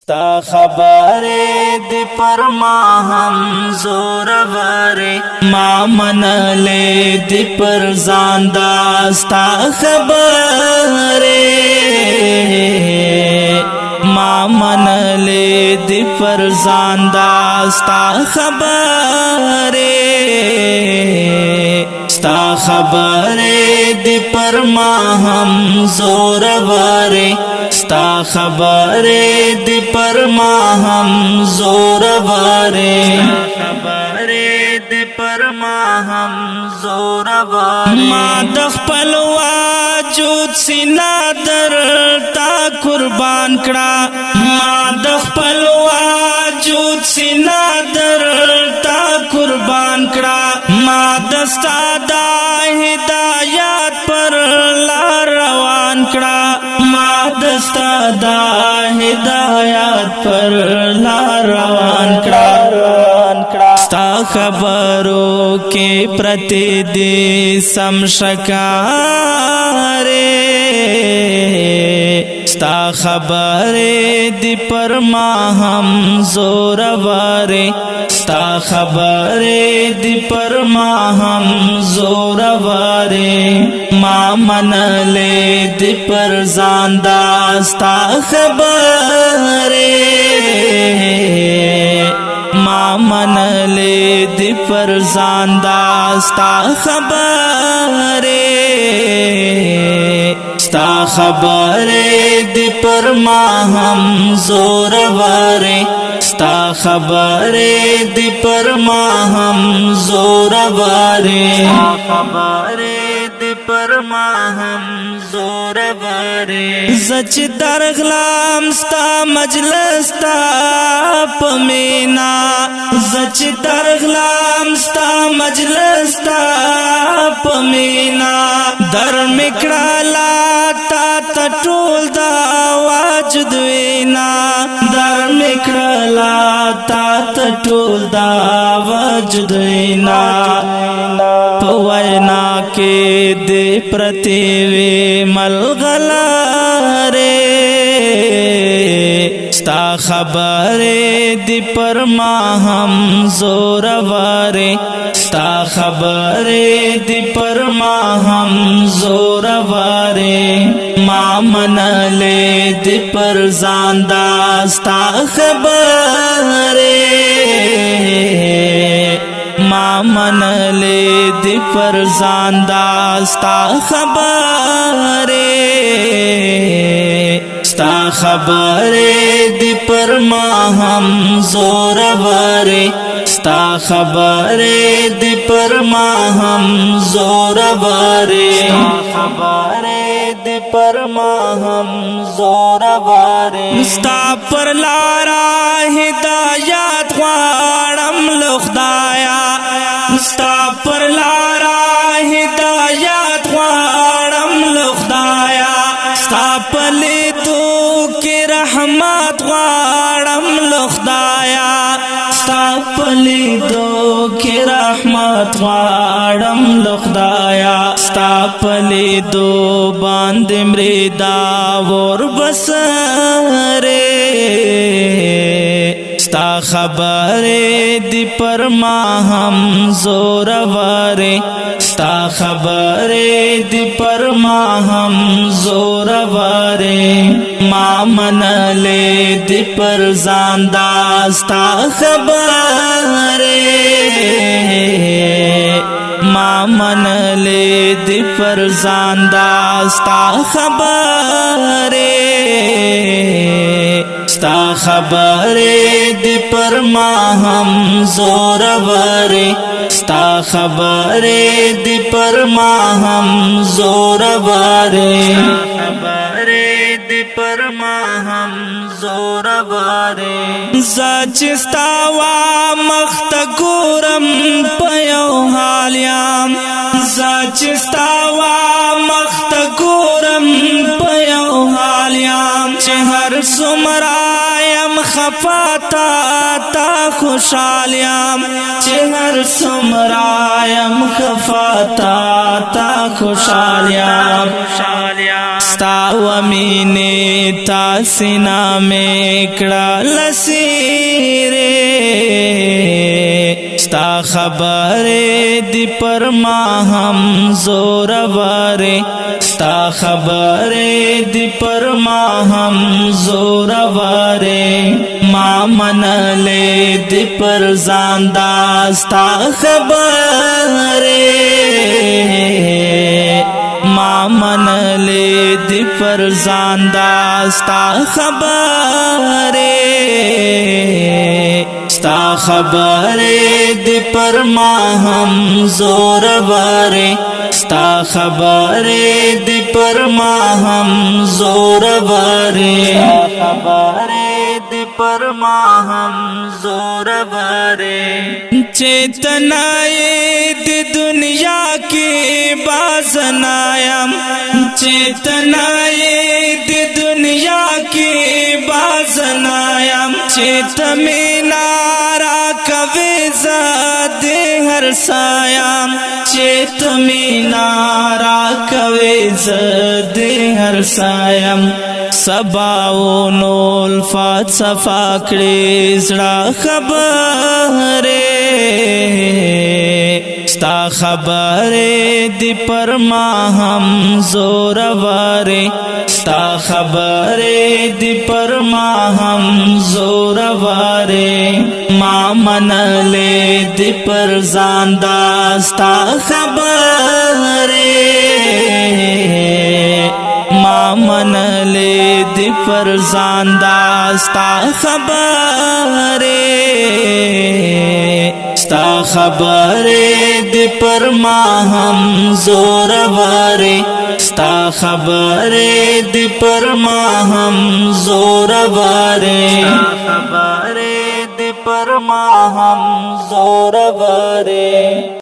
ستا خبرے دی پر ما ہم زور وارے ما منلے دی پر زاندا ستا خبرے ما منلے دی پر زاندا ستا خبرے ستا خبرے دی پر ما ہم زور وارے ستا خبرے دی پر ما ہم زور وارے خبرے دی پر ما ہم زور وارے ما دخپل واجود سینا در تا قربان کڑا ما دخپل واجود سینا در تا قربان کڑا ما دستا دا ہدایات پر لا روان کڑا ما دستا دا ہدایات پر لا روان کڑا ستا خبروں کے پرتی دی سم شکارے ستا خبرے دی پر ما ہم زور وارے ستا خبرے دی پر ما ہم زور وارے ما منلے دی پر زاندا ستا خبرے ما منلے دی پر زاندا ستا خبرے ستا خبرے دی پر ما ہم زور وارے ستا خبرے دی پر ما ہم زور وارے خبرے دی پر ما ہم زور وارے زچ درغلام ستا مجلس تا پمینا زچ درغلام ستا مجلس تا پمینا در مکڑا لا تا تطول دا واجد وینا در مکڑا لا تا تطول دا واجد وینا پوینا کے دے پرتیوے ملغلارے ستا خبرے دی پر ما ہم زور وارے ستا خبرے دی پر ما ہم زور وارے ما منلے دی پر زاندا ستا خبرے ما منلے دی پر زاندا ستا خبرے ستا خبرے دی پر ما ہم زور وارے ستا خبرے دی پر ما ہم زور وارے خبرے دی پر ما ہم زور وارے ستا پر لارا ہدایات غواړم لو خدایا ستا پر لارا ہدایات غواړم لو خدایا ستا پلی تو کی رحمت غواړم لو خدایا ستا پلی تو کی رحمت غواړم لو خدایا ستا پلی دو باند مردا ور بسرے ستا خبرے دی پر ما ہم زور وارے ستا خبرے دی پر ما ہم زور وارے ما منلے دی پر زاندا ستا خبرے ما منلے دی پر زاندا ستا خبرے ستا خبرے دی پر ما ہم زور وارے ستا خبرے دی پر ما ہم زور وارے خبرے دی پر ما ہم زور وارے زچ ستا وا مخت ګورم پیو حالیم زچ ستا وا مخت ګورم پیو حالیم چې هر څومره یم خفاتا تا خوشالیم چه هر سمرایم خفاتا تا خوشالیم ستا و مینی تا سینا میں کڑا لسیرے ستا خبر دی پر ما ہم زور وارے ستا خبر دی پر ما ہم زور وارے ما من لے دی پر زاندہ ستا خبر ما من لے دی پر زاندہ ستا خبر ستا خبر دی پر ما ہم زور وارے ستا خبر دی پر ما ہم زور وارے خبر دی پر ما ہم زور وارے چیتنائے دی دنیا کی بازنایم چیتنائے دی دنیا کی بازنایم چیت مینارا کوي زاد هر سایم چیت مینارا کوي زاد هر سایم سباونو الفات صفا کړي زړه خبره ستا خبر دی پر ما ہم زور وارے ستا خبر دی پر ما ہم زور وارے ما من لے دی پر زاندہ ستا خبر ما من لے دی پر زاندہ ستا خبر ستا خبر دی پر ما ہم زور وارے ستا خبر دی پر ما ہم زور وارے خبر دی پر ما ہم زور وارے